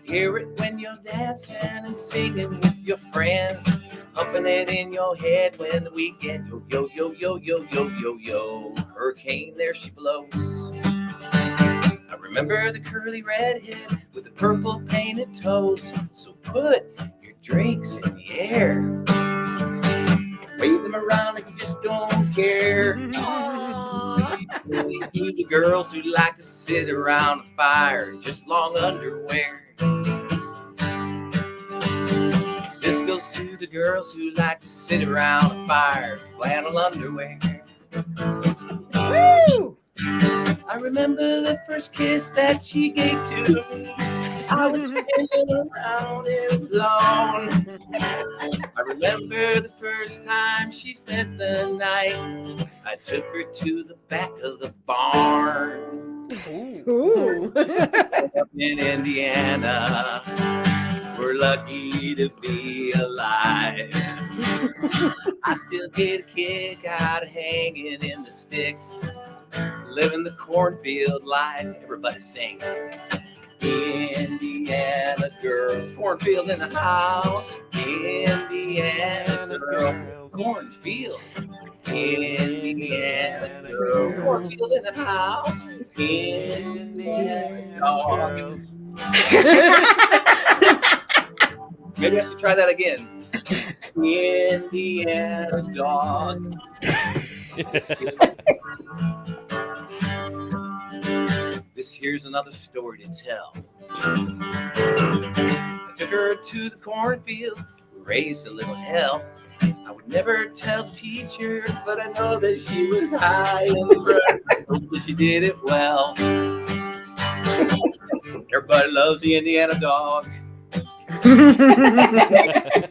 Hear it when you're dancing and singing with your friends. Humping it in your head when the weekend, yo, yo, yo, yo, yo, yo, yo, yo. Hurricane, there she blows. I remember the curly redhead with the purple painted toes. So put your drinks in the air. Wave them around like you just don't care. To the girls who like to sit around a fire in just long underwear. This goes to the girls who like to sit around a fire in flannel underwear. Woo! I remember the first kiss that she gave to me. I was spinning around in zone. I remember the first time she spent the night. I took her to the back of the barn. Ooh. Up in Indiana, we're lucky to be alive. I still get a kick out of hanging in the sticks, living the cornfield life. Everybody sing. Indiana girl, cornfield in the house. Indiana girl, cornfield. Indiana girl, cornfield in the house. Indiana dog. Maybe I should try that again. Indiana dog. This here's another story to tell. I took her to the cornfield, raised a little hell. I would never tell the teacher, but I know that she was high in the breath. Hope that she did it well. Everybody loves the Indiana dog.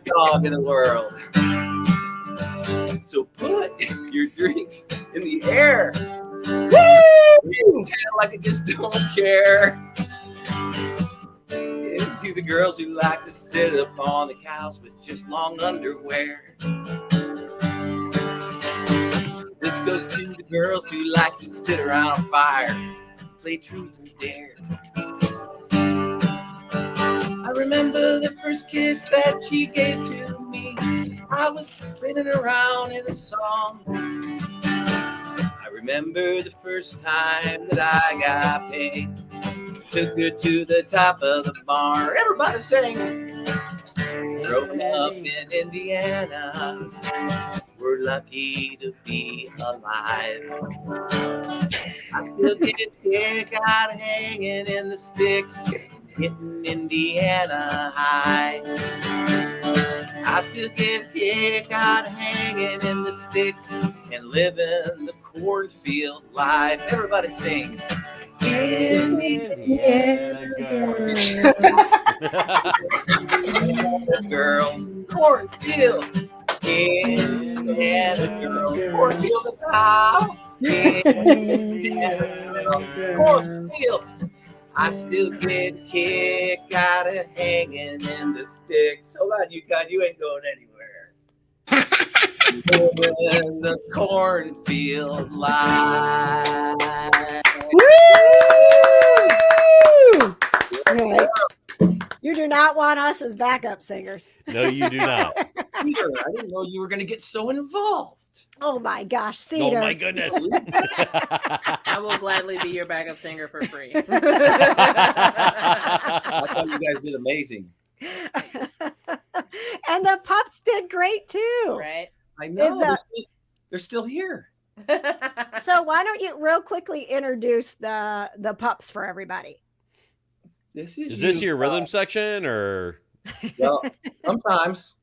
Dog in the world. So put your drinks in the air. Woo! Tell like I just don't care. And to the girls who like to sit up on the couch with just long underwear. This goes to the girls who like to sit around a fire, play truth or dare. I remember the first kiss that she gave to me. I was spinning around in a song. I remember the first time that I got paid. Took her to the top of the barn. Everybody sang. Growing up in Indiana, we're lucky to be alive. I still get a kick out of hanging in the sticks, getting Indiana high. I still get a kick out of hanging in the sticks and living the cornfield life. Everybody sing. Indiana girls, cornfield. Indiana girls, cornfield of power. Indiana cornfield. I still get a kick out of hanging in the sticks. Hold on, you ain't going anywhere. In the cornfield life. Woo! Right. You do not want us as backup singers. No, you do not. Peter, I didn't know you were going to get so involved. Oh my gosh, Cedar. Oh my goodness. I will gladly be your backup singer for free. I thought you guys did amazing. And the pups did great too. Right? I know. They're still here. So why don't you real quickly introduce the pups for everybody? Is this your rhythm section or? Well, sometimes.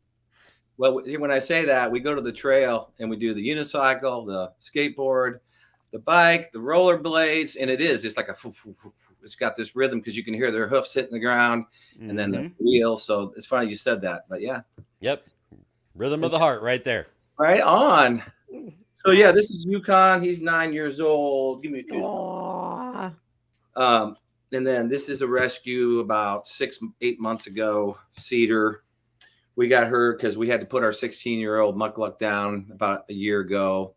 Well, when I say that, we go to the trail and we do the unicycle, the skateboard, the bike, the rollerblades, and it's like it's got this rhythm because you can hear their hoofs hitting the ground and then the wheel. So it's funny you said that, but yeah. Yep. Rhythm of the heart right there. Right on. So yeah, this is Yukon. He's 9 years old. Give me a kiss. And then this is a rescue about 6-8 months ago, Cedar. We got her because we had to put our 16-year-old Muckluck down about a year ago.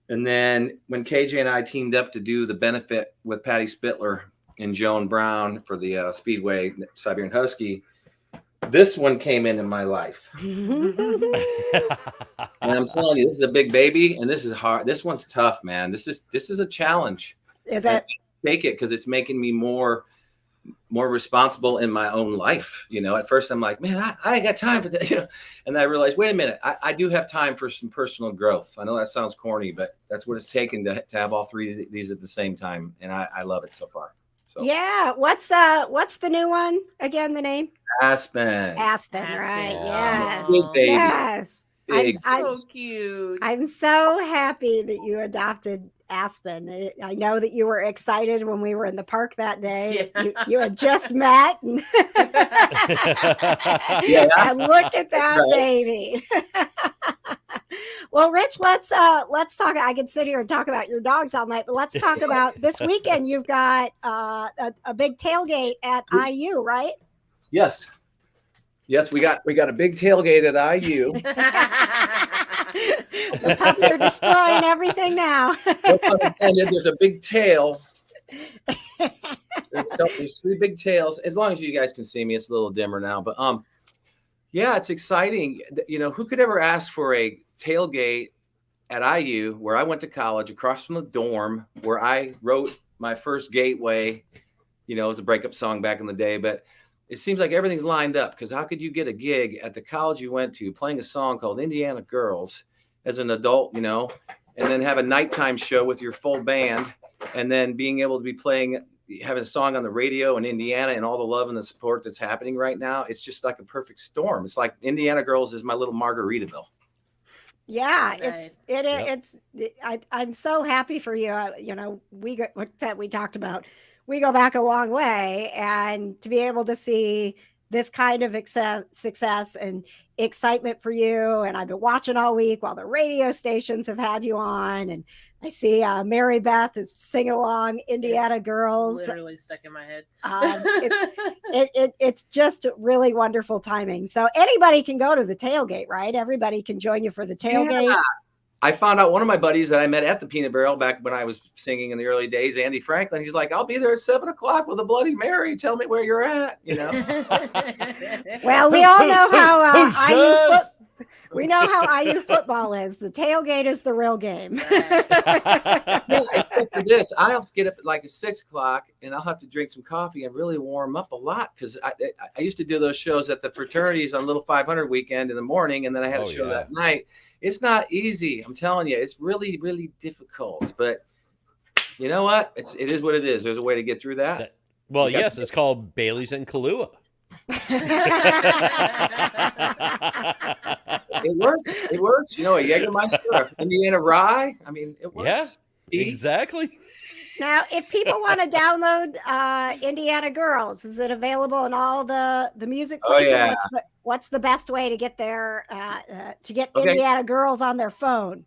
And then when KJ and I teamed up to do the benefit with Patty Spittler and Joan Brown for the Speedway Siberian Husky, this one came into my life. And I'm telling you, this is a big baby, and this is hard. This one's tough, man. This is a challenge. Is it? Take it because it's making me more responsible in my own life. You know, at first I'm like, man, I ain't got time for that. You know, and I realized, wait a minute, I do have time for some personal growth. I know that sounds corny, but that's what it's taken to have all three of these at the same time. And I love it so far. So yeah. What's the new one again? The name? Aspen, right? Yes. Big baby. Yes. Big. So cute. I'm so happy that you adopted Aspen. I know that you were excited when we were in the park that day. Yeah. You had just met. And, and look at that baby. Well, Rich, let's talk. I could sit here and talk about your dogs all night, but let's talk about this weekend. You've got a big tailgate at IU, right? Yes, we got a big tailgate at IU. The pups are destroying everything now. There's a big tail. There's 3 big tails. As long as you guys can see me, it's a little dimmer now. But yeah, it's exciting. You know, who could ever ask for a tailgate at IU, where I went to college, across from the dorm, where I wrote my first Gateway. You know, it was a breakup song back in the day, but it seems like everything's lined up, because how could you get a gig at the college you went to playing a song called Indiana Girls as an adult, you know, and then have a nighttime show with your full band, and then being able to be having a song on the radio in Indiana and all the love and the support that's happening right now. It's just like a perfect storm. It's like Indiana Girls is my little Margaritaville. Yeah, Nice. I'm so happy for you. You know, we talked about, we go back a long way, and to be able to see this kind of success and excitement for you. And I've been watching all week while the radio stations have had you on, and I see Mary Beth is singing along Indiana Girls. Literally stuck in my head. It's just really wonderful timing. So anybody can go to the tailgate, right? Everybody can join you for the tailgate. Yeah. I found out one of my buddies that I met at the Peanut Barrel back when I was singing in the early days, Andy Franklin. He's like, I'll be there at 7:00 with a Bloody Mary. Tell me where you're at. You know. Well, we all know how we know how IU football is. The tailgate is the real game. Yeah, except for this, I have to get up at like 6:00, and I'll have to drink some coffee and really warm up a lot, because I used to do those shows at the fraternities on Little 500 weekend in the morning, and then I had a show that night. It's not easy. I'm telling you, it's really, really difficult. But you know what? It is what it is. There's a way to get through that. Well, yes, it's called Bailey's and Kahlua. It works. It works. You know, a Jägermeister, Indiana Rye. I mean, it works. Yeah, exactly. Now, if people want to download Indiana Girls, is it available in all the music places? Oh, yeah. What's the best way to get there, to get Indiana Girls on their phone?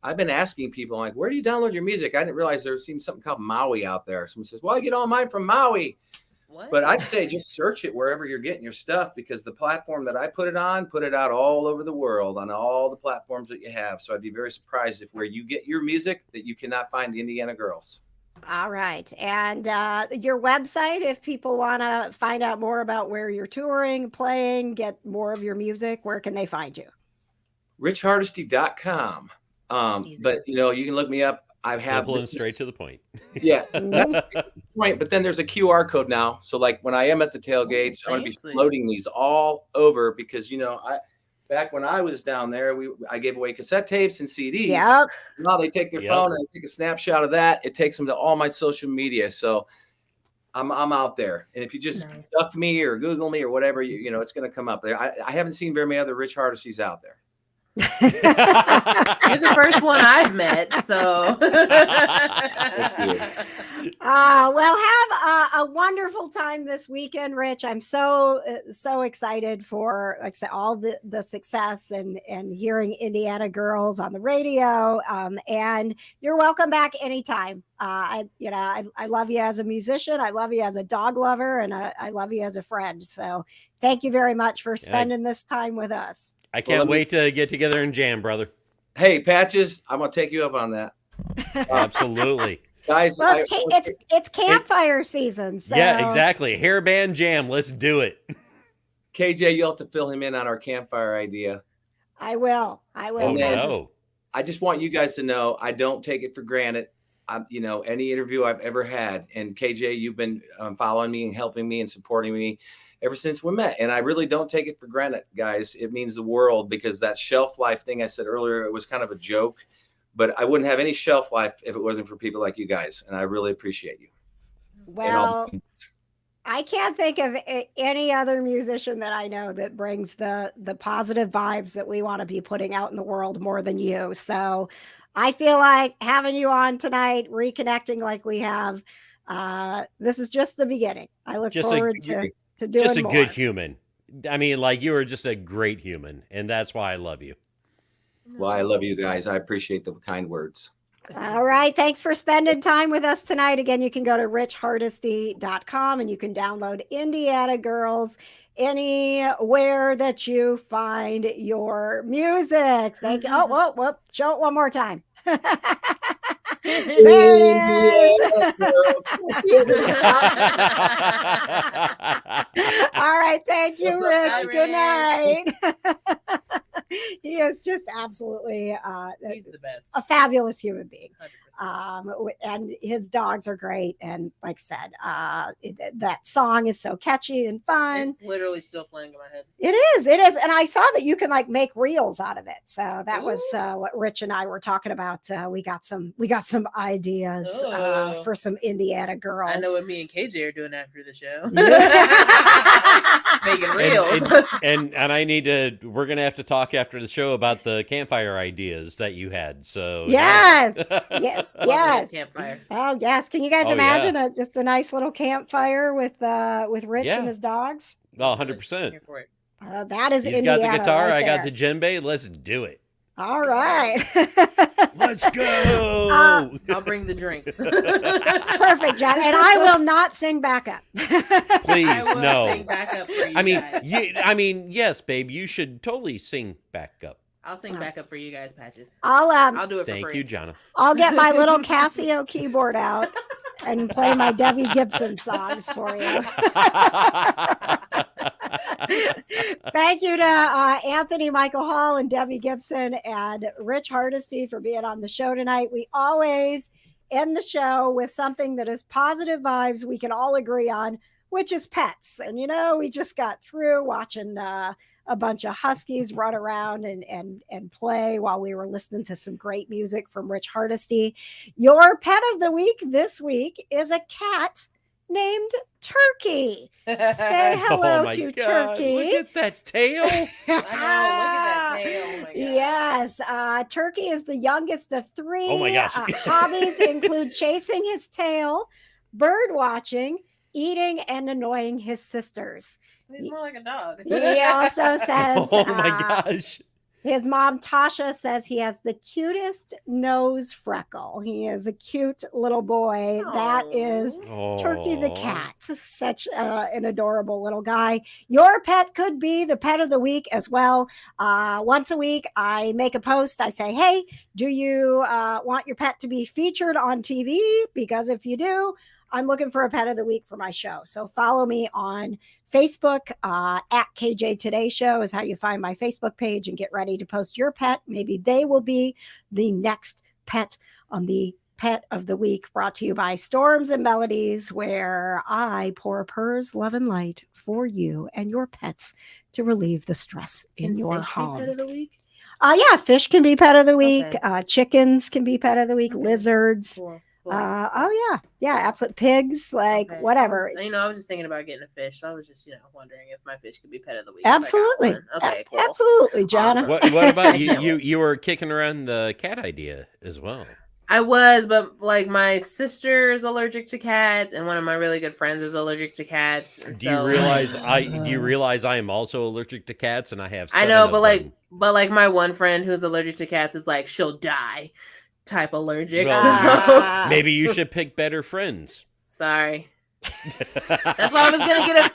I've been asking people, like, where do you download your music? I didn't realize there seems something called Maui out there. Someone says, well, I get all mine from Maui. What? But I'd say just search it wherever you're getting your stuff, because the platform that I put it on, put it out all over the world on all the platforms that you have. So I'd be very surprised if where you get your music that you cannot find the Indiana Girls. All right. And your website, if people want to find out more about where you're touring, playing, get more of your music, where can they find you? RichHardesty.com. But, you know, you can look me up. Simple and straight to the point. Yeah, that's the point. But then there's a QR code now. So like when I am at the tailgates, I'm going to be floating these all over, because, you know, back when I was down there, I gave away cassette tapes and CDs. Yep. Now they take their phone and take a snapshot of that. It takes them to all my social media. So I'm out there. And if you just duck me or Google me or whatever, you know, it's going to come up there. I haven't seen very many other Rich Hardesties out there. You're the first one I've met, so. Well, have a wonderful time this weekend, Rich. I'm so excited for, like I said, all the success and hearing Indiana Girls on the radio. And you're welcome back anytime. I love you as a musician. I love you as a dog lover, and I love you as a friend. So thank you very much for spending this time with us. I can't wait to get together and jam, brother. Hey, Patches, I'm gonna take you up on that. Absolutely. Guys, well, it's campfire season. So. Yeah, exactly. Hairband jam. Let's do it. KJ, you'll have to fill him in on our campfire idea. I will. Oh, no. I just want you guys to know I don't take it for granted. You know, any interview I've ever had, and KJ, you've been following me and helping me and supporting me ever since we met. And I really don't take it for granted, guys. It means the world, because that shelf life thing I said earlier, it was kind of a joke, but I wouldn't have any shelf life if it wasn't for people like you guys. And I really appreciate you. Well, I can't think of any other musician that I know that brings the positive vibes that we want to be putting out in the world more than you. So I feel like having you on tonight, reconnecting like we have, this is just the beginning. I look forward to doing just a more. good human. I mean, like, you are just a great human, and that's why I love you. Well, I love you guys. I appreciate the kind words. All right. Thanks for spending time with us tonight. Again, you can go to richhardesty.com and you can download Indiana Girls anywhere that you find your music. Thank you. Oh, whoa. Show it one more time. There it is. All right. Thank you, Rich. Good night. Yeah. is just absolutely He's the best. a fabulous human being. 100%. And his dogs are great. And like I said, that song is so catchy and fun. It's literally still playing in my head. It is. And I saw that you can like make reels out of it. So that was what Rich and I were talking about. We got some ideas for some Indiana girls. I know what me and KJ are doing after the show. Making reels. And we're gonna have to talk after the show about the campfire ideas that you had. So yes. Yes. Campfire. Oh yes. Can you guys imagine just a nice little campfire with Rich and his dogs? Oh, 100%. Here for it. That is He's Indiana got the guitar. right I got there. the djembe. Let's do it. All right. Let's go. I'll bring the drinks. Perfect, John. And I will not sing backup. Please, I will no. sing backup for you I mean, guys. yes, babe. You should totally sing backup. I'll sing backup for you guys, Patches. I'll do it for Thank free. you, Johna. I'll get my little Casio keyboard out and play my Debbie Gibson songs for you. Thank you to Anthony Michael Hall and Debbie Gibson and Rich Hardesty for being on the show tonight. We always end the show with something that is positive vibes we can all agree on, which is pets. And we just got through watching a bunch of huskies run around and play while we were listening to some great music from Rich Hardesty. Your pet of the week this week is a cat named Turkey. Say hello to Turkey. Look at that tail. I know, look at that tail. Oh my God. Yes, Turkey is the youngest of three. Oh my gosh. Hobbies include chasing his tail, bird watching, eating, and annoying his sisters. He's more like a dog. He also says, Oh my gosh. his mom, Tasha, says he has the cutest nose freckle. He is a cute little boy. That is Turkey the Aw. cat. Such an adorable little guy. Your pet could be the pet of the week as well. Once a week, I make a post. I say, hey, do you want your pet to be featured on TV? Because if you do, I'm looking for a pet of the week for my show. So follow me on Facebook at KJ Today Show is how you find my Facebook page, and get ready to post your pet. Maybe they will be the next pet on the Pet of the Week, brought to you by Storms and Melodies, where I pour purrs, love, and light for you and your pets to relieve the stress in your Fish be home. Pet of the week? Yeah, fish can be pet of the week. Okay. Chickens can be pet of the week. Okay. Lizards. Cool. Oh yeah, absolutely. Pigs, like Okay. whatever. I was just thinking about getting a fish. So I was just, wondering if my fish could be pet of the week. if I got Absolutely, one. Okay, cool. absolutely, John. Awesome. What about you? can't You were kicking around the cat idea as well. I was, but like my sister's allergic to cats, and one of my really good friends is allergic to cats. And Do you realize I am also allergic to cats, and I have. I know, 7 of them. but my one friend who's allergic to cats is like she'll die type allergic. Well, So maybe you should pick better friends. sorry. That's why I was gonna get a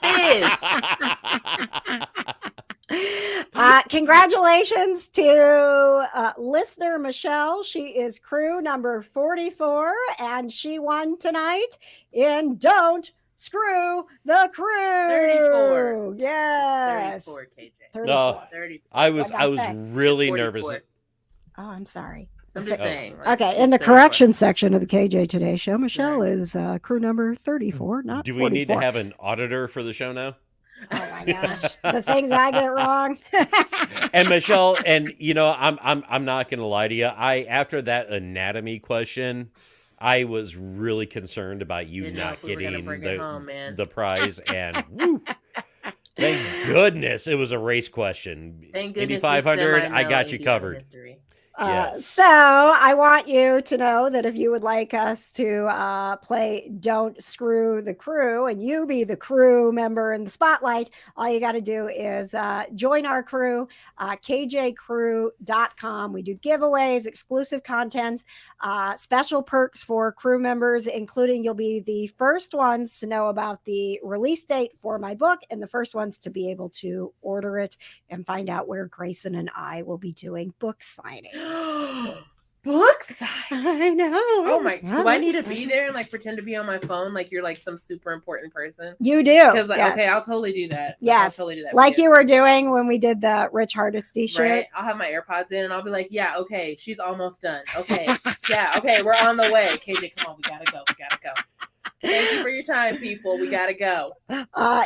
fish. Congratulations to listener Michelle. She is crew number 44, and she won tonight in Don't Screw the Crew. 34. Yes. 34, KJ. 34. No, 34. I was What'd I say? really 44. nervous. Oh, I'm sorry. I'm just saying. Okay, she's in the 34. correction section of the KJ Today Show, Michelle is crew number 34, not Do we 44. need to have an auditor for the show now? Oh my gosh, the things I get wrong. And Michelle, and I'm not gonna lie to you. After that anatomy question, I was really concerned about you Didn't know not if we were gonna getting bring it home, man. the prize, and woo, thank goodness it was a race question. Thank goodness. Indy 500, we I got you semi-know covered. Indiana history. Yes. So I want you to know that if you would like us to play Don't Screw the Crew and you be the crew member in the spotlight, all you got to do is join our crew, kjcrew.com. We do giveaways, exclusive content, special perks for crew members, including you'll be the first ones to know about the release date for my book and the first ones to be able to order it and find out where Grayson and I will be doing book signings. book signing. I know. Oh my! It's Do I not need to exciting. be there and like pretend to be on my phone like you're like some super important person? You do. Because like, Yes. okay, I'll totally do that. I'll Yes. totally do that. for Like you were doing when we did the Rich Hardesty shit. Right. I'll have my AirPods in and I'll be like, yeah, okay, she's almost done. Okay. Yeah, okay, we're on the way. KJ, come on, we gotta go. We gotta go. Thank you for your time, people. We gotta go.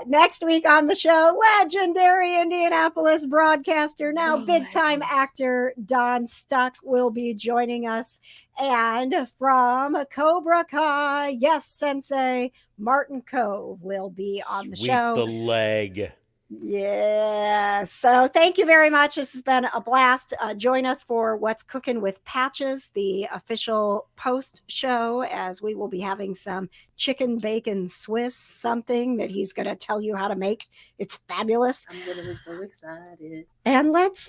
Next week on the show, legendary Indianapolis broadcaster, now big-time actor Don Stuck will be joining us. And from Cobra Kai, yes, Sensei, Martin Cove will be on the Sweep show. the leg. Yeah. So thank you very much. This has been a blast. Join us for What's Cooking with Patches, the official post show, as we will be having some chicken bacon Swiss, something that he's going to tell you how to make. It's fabulous. I'm literally so excited. And let's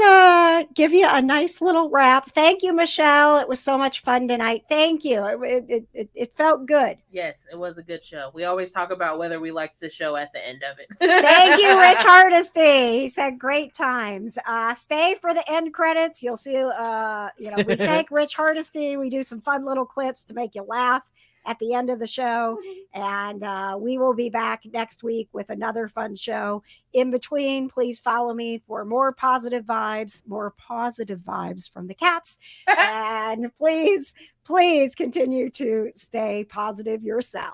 give you a nice little wrap. Thank you, Michelle. It was so much fun tonight. Thank you. It felt good. Yes, it was a good show. We always talk about whether we liked the show at the end of it. Thank you, Rich Hardesty. He said great times. Stay for the end credits. You'll see, we thank Rich Hardesty. We do some fun little clips to make you laugh at the end of the show. And we will be back next week with another fun show. In between, please follow me for more positive vibes from the cats. And please continue to stay positive yourself.